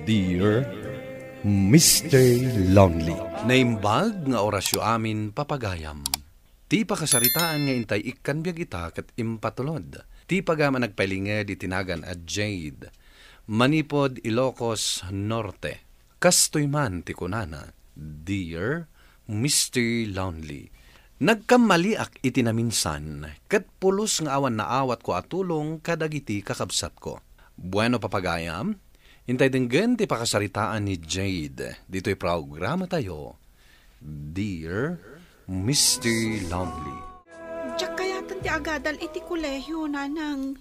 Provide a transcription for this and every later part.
Dear Mr. Lonely. Naimbag nga orasyo amin papagayam. Ti pakasaritaan nga intay ikan biyag ita kat impatulod. Ti pagama nagpailinga di tinagan at Jade. Manipod Ilocos Norte. Kastoy man ti kunana. Dear Mr. Lonely. Nagkamaliak iti na minsan, kat pulos nga awan na awat ko atulong kadagiti kakabsat ko. Bueno papagayam, intay dinggan ti pakasaritaan ni Jade. Dito'y programa tayo. Dear Mr. Lonely. Diyak kayatan ti agadal iti kolehyo, nanang.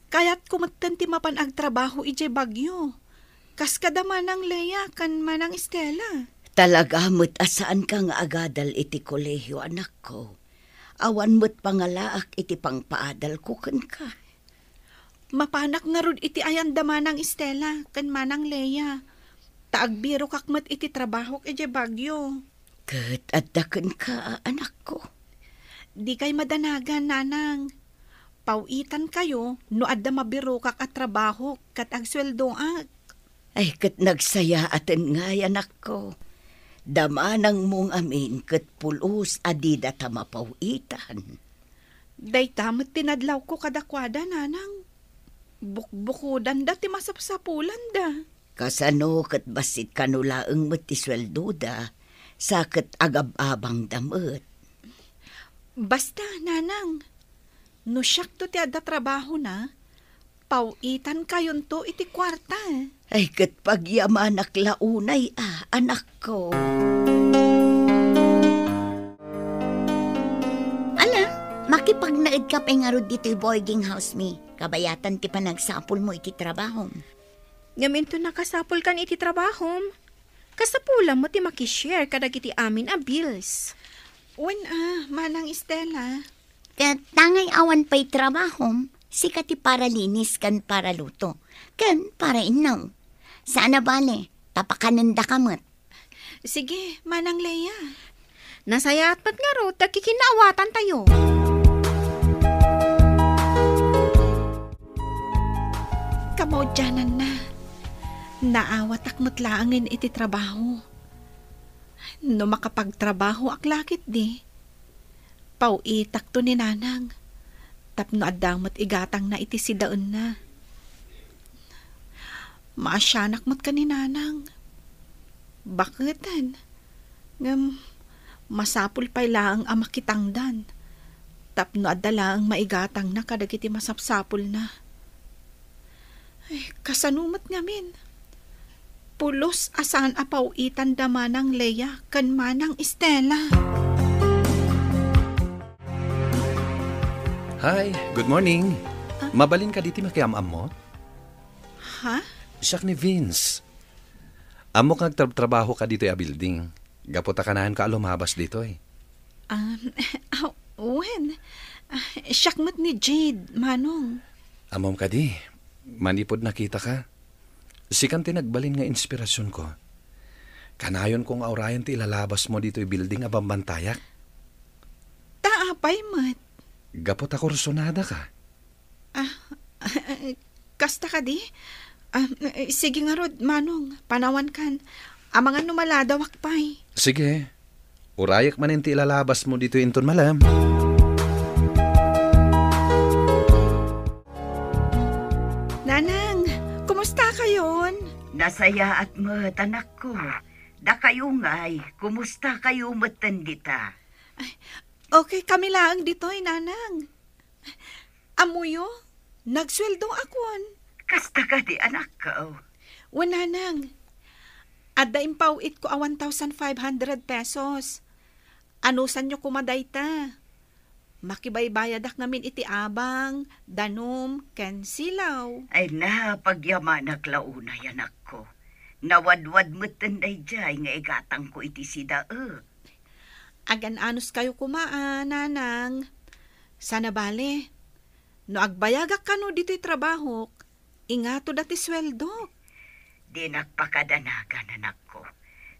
Kayat kumatan ti mapan agtrabaho iti bagyo. Kas kadama ng Leia kan manang Estela. Talaga mo't asaan ka nga agadal iti kolehyo, anak ko. Awan mo't pangalaak iti pangpaadal ko kan ka. Mapanak nga rod iti ayan dama ng Estela kan manang Leia. Taagbiro kakmat iti trabaho iti bagyo. Kat addakan ka, anak ko. Di kay madanagan, nanang. Pauitan kayo no adda mabiro kak at trabaho kat agsweldoak. Ay, kat nagsaya atin nga, anak ko. Damanang mong amin kat pulos adida tamapawitan. Day tamat tinadlaw ko kadakwada, nanang. Bukbukudan da ti masapsapulan da. Kasano kat basit kanulaang matisweldo da, sakit agab-abang damot. Basta, nanang. No siyak to ti adda trabaho na, pauitan kayon to iti kwarta. Ay, kat pagyamanak launay, anak ko. Ala, makipagnaid ka pa nga ro dito'y boarding house mi. Kabayatan ti panagsapol mo iti trabaho. Ngaminto nakasapol kan iti trabaho. Kasapulan mo ti makishare kadag iti amin a bills. Manang Estela. Kat tangay awan pa'y trabaho, sika ti para linis kan para luto. Kan para inaw. Sana bale, tapakananda kamot. Sige, manang Leia. Nasaya at pat nga ro, kikinawatan tayo. Kamaudyanan na. Naawat akmat laangin iti trabaho. No makapagtrabaho aklakit di. Pauitak to ni nanang. Tapno adamot igatang na iti sidaon na. Maasyanak mo't ka ni nanang. Bakitan? Ngam, masapul pa'y laang amakitangdan. Tapno adala ang maigatang na kadagiti masapsapul na. Ay, kasanumat ngamin. Pulos asaan apauitan da manang Leia kan manang Estela. Hi, good morning. Mabalin ka diti makiamam mo? Ha? Siyak ni Vince. Amo kang trabaho ka dito ya building. Gaputa ka nahan ka lumabas dito eh. Siyakmat ni Jade, manong. Amom ka di. Manipod nakita ka. Sikan tinagbalin nga inspirasyon ko. Kanayon kong aurayan ti ilalabas mo dito yung building abambantayak. Taapay mat. Gapot ako rusonada ka. Kasta ka di? Sige nga rod, manong. Panawan kan. Amangan numaladawak pa'y. Sige. Urayak man ti ilalabas mo dito inton malam. Nanang, kumusta kayon? Nasaya at mat, anak ko. Da kayo nga'y, kumusta kayo matandita? Okay, kami lang dito'y, nanang. Amuyo, nagsweldong akon. Kasta ka di, anak ko. Nanang, adda impawit ko a 1,500 pesos. Anusan nyo kumadayta? Makibaybayadak ngamin iti abang, danom, ken silaw. Ay na, pagyamanak launay, anak ko. Nawadwad mo't tanday jay nga igatang ko iti sida. Agan-anos kayo kumaan, nanang. Sana bale. No agbayagak ka no dito'y trabaho, ingato dati sweldo. Di nagpakadanagan, anak ko.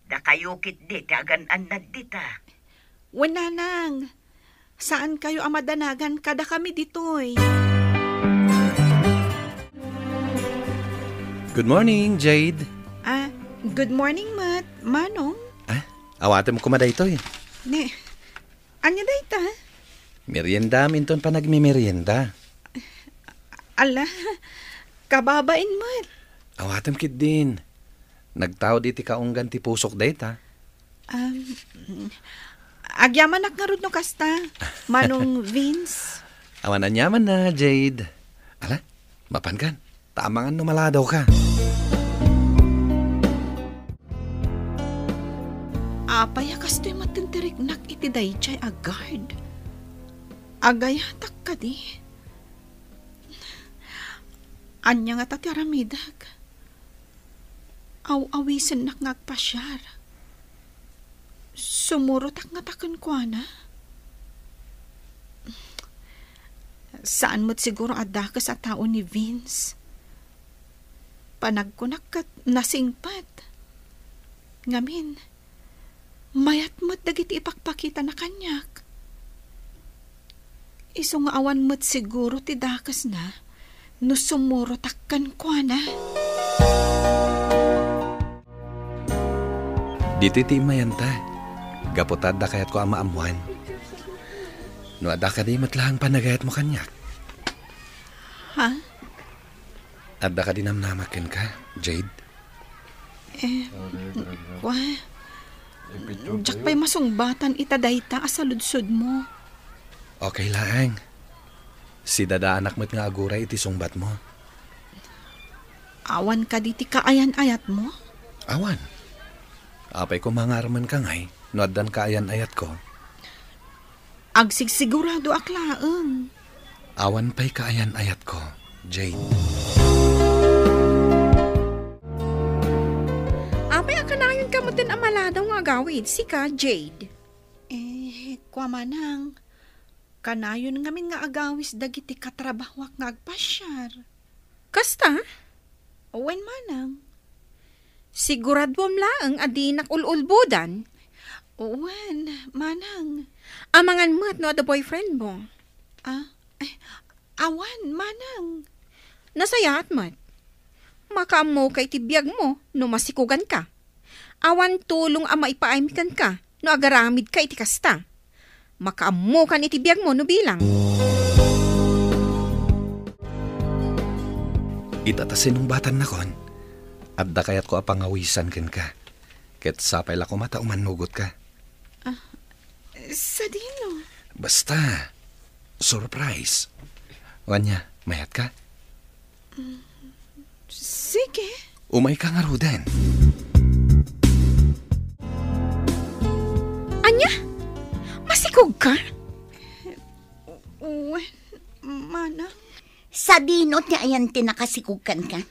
Da kayo kit di, agan-an na dita. Nanang, saan kayo amadanagan kada kami dito'y? Good morning, Jade. Good morning, Mat. Manong? Awatem ko maday ito eh. Ne, anya dayta? Merienda minton pa nagmimerienda. Ala, kababain, Mat. Awatem kit din. Nagtao di ti kaunggan ti pusok dayta. Agyaman nga rod no kasta. Manong Vince. Awanan yaman na, Jade. Ala, mapan kan. Tamangan no maladaw ka. Apaya kasto'y matintirik nak iti daychay agard. Agayatak ka di. Anya nga tati aramidag. Aw-awisan nak ngagpasyar. Sumurotak nga takon kwa na. Saan mo't siguro adaka sa tao ni Vince? Panagkunak kat nasingpat. Ngamin, mayat mo't dagiti ipakpakita na kanyak. Iso nga awan mo't siguro ti dakas na no sumuro takkan kwa na. Dito ti mayanta. Gapotad da kayat ko ama amuan. No ada ka di matlahang panagayat mo kanyak. Ha? Adda ka di namnamakin ka, Jade? Kwa? Diyak pa'y masungbatan itadayta asaludsod mo. Okay lang. Si dada anak mo't nga aguray iti sungbat mo. Awan ka di ti kaayan-ayat mo? Awan. Apay ko mangarman ka ngay. No addan kaayan-ayat ko. Agsigsigurado aklaang. Awan pa'y kaayan-ayat ko, Jade. Apay akanayon ka mo din amaladaw nga gawid, sika, Jade. Kwa manang. Kanayon ngamin nga agawis dagiti katrabahwak nga agpasyar. Kasta? Owen manang. Siguradwam laang adi nakululbudan. Owen, manang. Amangan mo't no the boyfriend mo. Awan, manang. Nasayat mo't. Makaamo kay tibiyag mo no masikugan ka. Awan tulong ang maipaaymikan ka no agaramid ka iti kasta. Makaamo ka ni tibiyag mo no bilang. Itatasin ng batan na kon. Adda kayat ko apangawisan ken ka. Ket sapay la ko mata umanugot ka. Sa dino? Basta, surprise. Wanya, mayat ka? Sige. Umay ka nga rudan. Anya? Masikog ka? Owen, manang. Sa dinot niya ayan tinakasikugkan ka.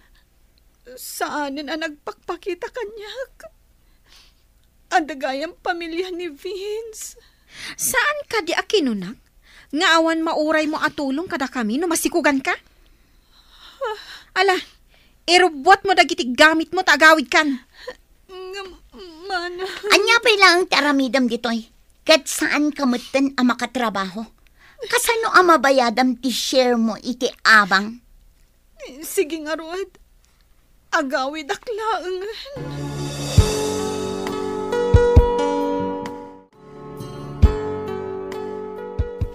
Saanin ang nagpakpakita kanyak? Adagayang pamilya ni Vince. Saan ka di akinunak? Nga awan mauray mo atulong kada kami no masikugan ka? Ala, irubot mo dagiti gamit mo tagawid kan. Manang. Anya pa lang taramidam ditoy. Kat saan kamutan ang makatrabaho? Kasano ang mabayadam ti share mo iti abang? Sige nga, Rod. Agawid aklaang.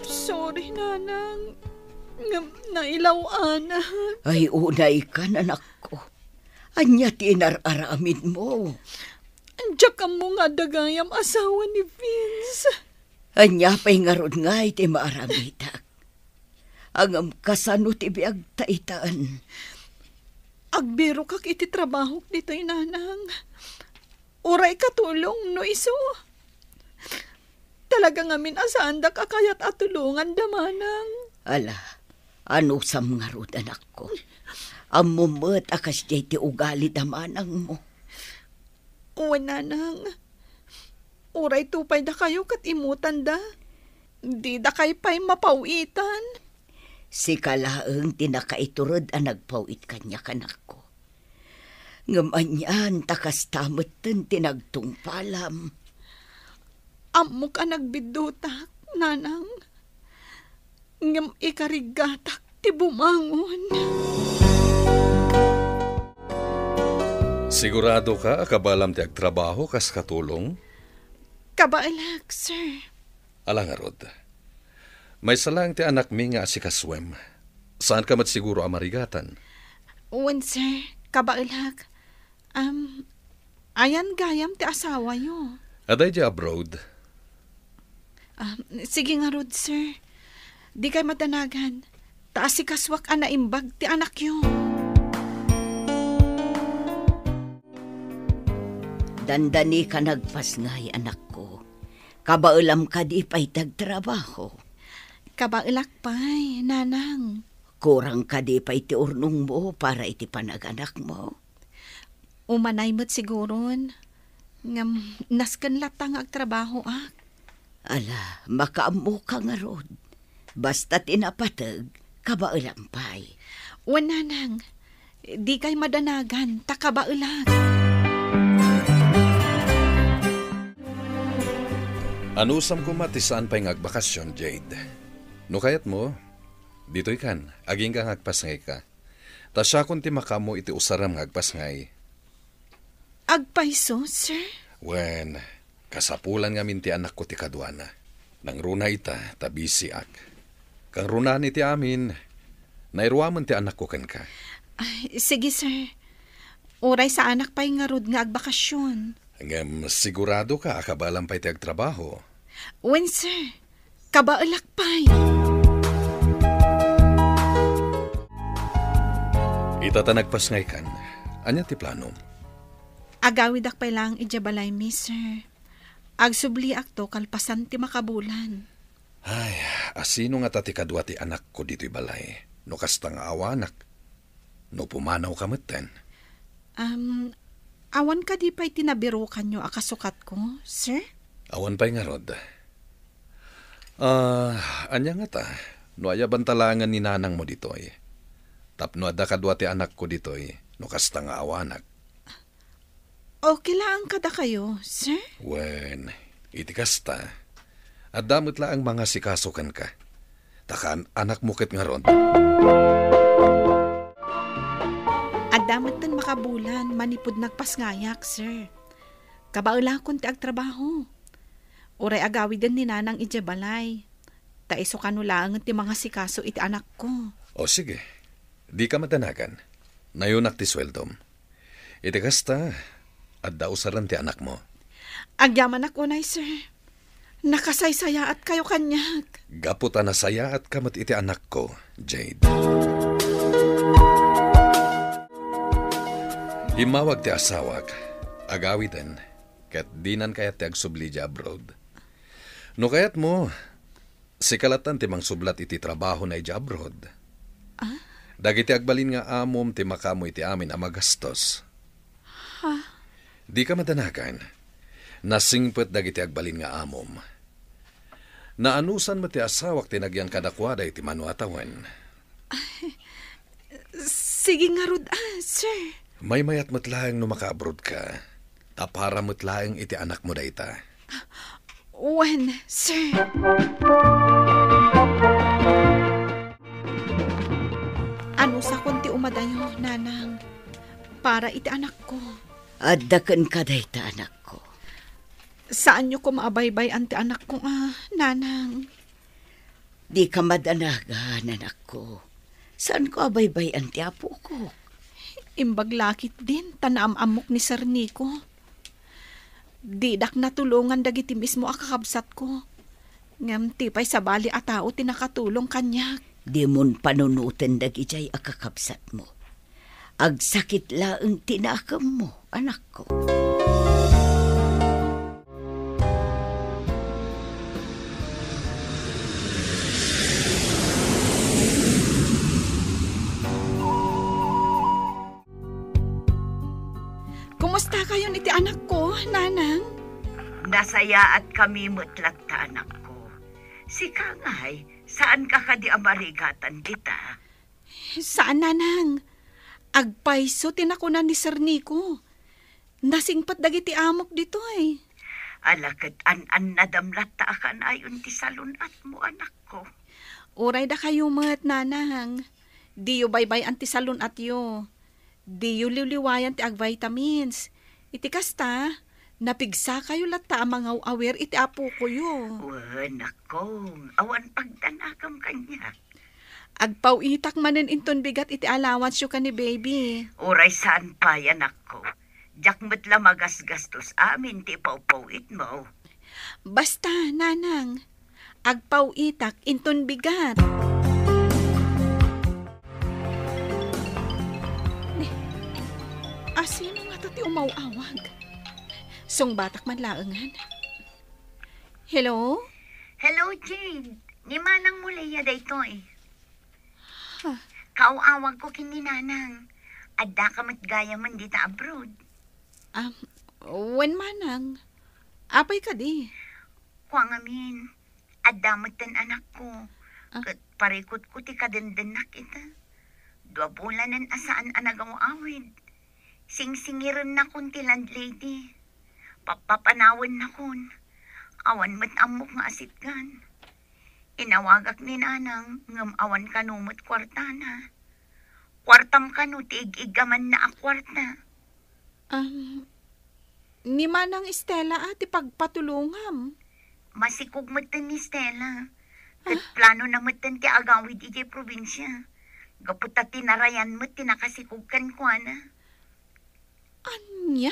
Sorry, nanang. Nailaw-ana. Ay, unay ka, anak ko. Anya tinararamid mo. Andiyak ka mo nga dagayam asawa ni Vince. Anya pa'y ngarod nga iti maaramitak. Ang kasano ti biag taitaan. Agbiro kak iti trabaho dito'y nanang. Uray katulong no iso. Talaga ngamin asaan da kakayat at tulungan damanang. Ala, ano sam ngarod anak ko. Ang mumot akas di ti ugali damanang mo. Uwan nanang. Uray tupay da kayo kat imutan da. Di da kay pa'y mapawitan. Si kalaeng tinakaiturod ang nagpawit kanya kanak ko. Ngamanyan takas tamutan tinagtungpalam. Amo ka nagbidutak, nanang. Ngam ikarigatak ti bumangon. Sigurado ka kabalam ti agtrabaho kas katulong? Kabailag, sir. Alang arod. May salang ti anak mi nga si Kaswem. Saan ka mat siguro amarigatan? Wen, sir. Kabailag. Ayan gayam ti asawa yo. Aday di abroad. Sige nga rod, sir. Di kay madanagan. Taas si kaswak anaimbag ti anak yo. Dandani ka nagpasngay, anak ko. Kabaulam ka di pa'y tagtrabaho. Kabailak pa'y, nanang. Kurang ka di pa'y ti urnong mo para iti panaganak mo. Umanay mo't siguron. Ngam, naskan latang agtrabaho ak. Ala, makaamu ka nga rod. Basta tinapatag, kabaulam pa'y. Wan, nanang. Di kay madanagan, takabailak. Anusam ko matisaan pa'y ngagbakasyon, Jade. No kayat mo, dito'y kan, aging kang agpasngay ka. Tasya kung ti makamo iti usaram ngagpasngay. Agpaiso, sir? Wen, kasapulan nga min ti anak ko ti kadwana. Nang runa ita, tabisi ak. Kang runa ni ti amin, nairwaman ti anak ko kan ka. Ay, sige, sir. Oray sa anak pa'y nga rod nga agbakasyon. Ngam sigurado ka akabalang pa'y ti agtrabaho. Wen, sir. Kabaalak pa'y. Itatanagpasngay kan. Anya ti plano? Agawid ak pa'y lang ijabalay mi, sir. Agsubli ak to kalpasan ti makabulan. Ay, asino nga ti kadwa ti anak ko dito'y balay. No kastang awanak. No pumanaw kamutten. Awan ka di pa'y tinabiro kanyo akasukat ko, sir? Awan pa'y nga rod. Anya nga ta, no aya bantalangan ni nanang mo dito'y. Tapno ada kadwa ti anak ko dito'y, no kastang awanak. Okay lang kada kayo, sir? Wen, iti kasta. At damot lang ang mga sikasukan ka. Takan anak mo ket nga rod. Adamot tan makabulan, manipod nagpasngayak, sir. Kabaula kon ti agtrabaho. Uray agawi din ni nanang ijabalay. Taiso kanulangan ti mga sikaso iti anak ko. O sige, di ka matanagan. Nayunak ti sweldom. Iti kasta, at dausaran ti anak mo. Agyaman ako nay, sir. Nakasaysaya at kayo kanyak. Gaputa na saya at kamat iti anak ko, Jade. Himawag ti asawak, agawi din, kat dinan kayat ti agsubli di abroad. No kayat mo, sikalatan ti mangsublat iti trabaho na di abroad. Dagiti agbalin nga amom ti makamo iti amin a magastos. Di ka madanagan, nasingpet dagiti agbalin nga amom. Naanusan mo ti asawak ti nagyan kadakwada iti manuatawan. Sige nga rod, sir. May mayat matlaang no maka-abroad ka. Tapara matlaang iti anak mo dayta. When, sir? Ano sa kunti umadayo, nanang? Para iti anak ko. Addakan ka dayta, anak ko. Saan nyo ko maabaybay anti anak ko, nanang? Di ka madanagan, anak ko. Saan ko abaybay anti apo ko? Imbaglakit din, tanaam-amok ni Sir Nico. Didak natulungan dagiti mismo akakabsat ko. Ngam tipay sa bali a tao tinakatulong kanyak. Di mon panunutin dagijay akakabsat mo. Agsakit laeng tinakam mo, anak ko. Kumusta kayo niti anak ko, nanang? Nasaya at kami mutlat ta, anak ko. Si Kangay, saan ka kadi amarigatan kita? Saan, nanang? Agpaiso tinakunan ni Sir Nico. Nasingpat dagiti amok dito eh. Alakat an nadamlat ta akan ayon ti salunat mo, anak ko. Uray da kayo mat, nanang. Di yo baybay anti salunat yo. Di yu liwliwayan ti ag vitamins. Iti kasta, napigsa kayo lata ang mga awer iti apo ko yo. Nakong, awan pagtanakam kanya. Agpawitak manen inton bigat iti allowance yu ka ni baby. Uray saan pa yan ako. Diyak matla magasgastos amin ti paupawit mo. Basta, nanang, agpawitak inton bigat. Sino nga to ti umawawag? Song batak man laangan. Hello? Hello, Jade. Ni manang muliya dayto eh. Huh. Kauawag ko kini nanang. Adda ka matgaya man dita abroad. When manang? Apay ka di? Kuang amin. Adda matan anak ko. Kat parikot ko ti kadendenak ita. 2 bulanan asaan anagaw awid. Singsingiran na kun ti landlady. Papapanawan na kun. Awan mat amok nga asitgan. Inawagak ni nanang ngam awan kanumot kwartana. Kwartam kanu ti ig-igaman na akwarta. Ni manang Estela ti pagpatulungam. Masikog matan ni Stella. Kat plano na matan ti agawid iti probinsya. Gaputa tinarayan mo tinakasikog kan kuana. Anya?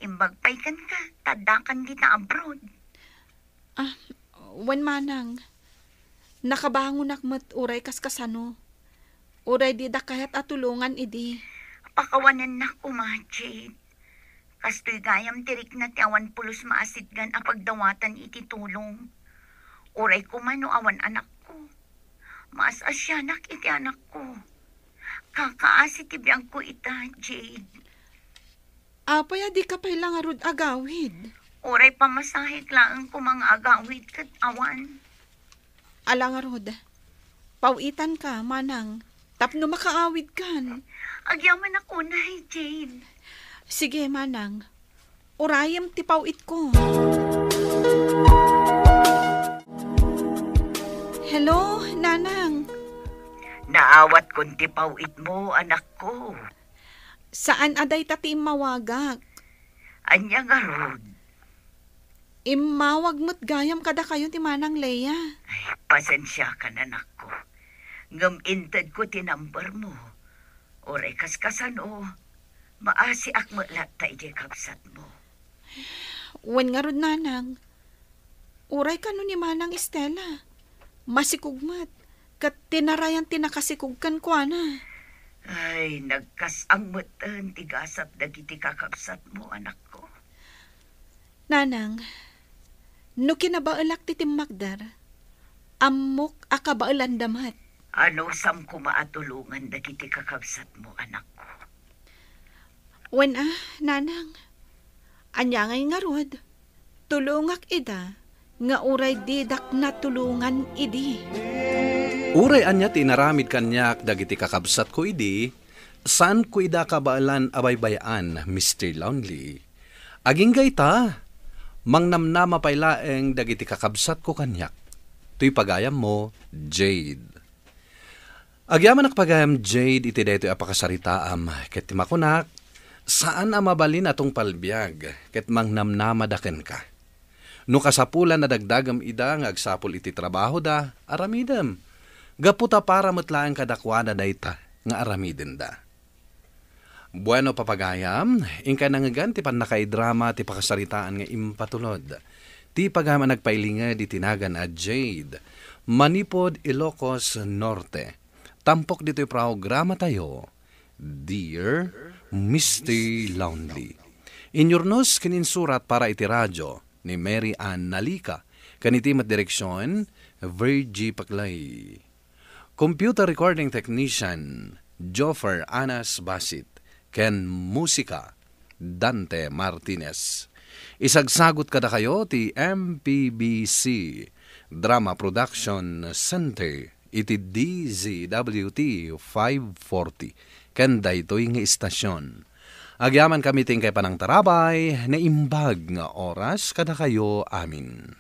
Imbagpay kan ka, tadakan kita abroad. Wan manang, nakabangon akmat uray kaskasano. Uray di da kahit atulungan idi. Pakawanan na ko, Jade. Kastoy gayam tirik na ti awan pulos maasitgan a pagdawatan iti tulong. Uray ko man o awan anak ko. Maas asyanak iti anak ko. Kakaasit ibiyang ko ita, Jade. Apay di ka pay lang arud agawid. Oray pamasahik lang ko mga agawid kat awan. Alang arud, pawitan ka, manang. Tapno makaawid kan. Agyaman ako na, Jade. Sige, manang. Urayam ti pawit ko. Hello, nanang. Naawat kung ti pawit mo, anak ko. Saan aday tati mawagak? Anya nga rod. Imawag mo't gayam kada kayo ti manang Leia. Ay, pasensya ka na, anak ko. Ngam intad ko ti number mo. Oray kaskasan o. Maasi akmalat ta iti kapsat mo. Wen nga rod, nanang. Uray ka no ni manang Estela. Masikugmat. Kat tinarayan tinakasikugkan ko na. Ay, nagkasang matan tigasat dagiti kakapsat mo, anak ko. Nanang, no kinabaalak ti timmagdar, amok akabaalan damat. Ano sam ko maatulungan dagiti kakapsat mo, anak ko? Wen nanang, anya ngay nga rod, tulungak ida, nga uray didak na tulungan idi. Uray anya tinaramid kanyak dagiti kakabsat ko idi, saan ko ida kabaalan abaybayaan, Mr. Lonely. Aging gayta, mangnamnama paylaeng dagiti kakabsat ko kanyak. Tuy pagayam mo, Jade. Agyaman ak pagayam Jade iti daytoy apakasaritaam, ket timakunak, saan amabalin atong palbiag, ket mangnamnama daken ka. No kasapulan na dagdagam ida nga agsapul iti trabaho da, aramidem. Gaputa para matlaan kadakwana dayta nga aramiden da. Bueno papagayam, ingka nangagan ti pan nakaidrama ti pakasaritaan nga impatulod. Ti pagama nagpailinga di tinagan a Jade, Manipod, Ilocos Norte. Tampok dito'y programa tayo, Dear Mr. Lonely. Inyornos kininsurat para iti radyo ni Mary Ann Nalika, kanitimat direksyon, Virgie Paclay. Computer recording technician, Joffer Anas Basit, ken musika, Dante Martinez. Isagsagot kada kayo ti MPBC Drama Production Center, iti DZWT 540, ken daytoy nga istasyon. Agyaman kami ting kay panang tarabay, na imbag nga oras kada kayo amin.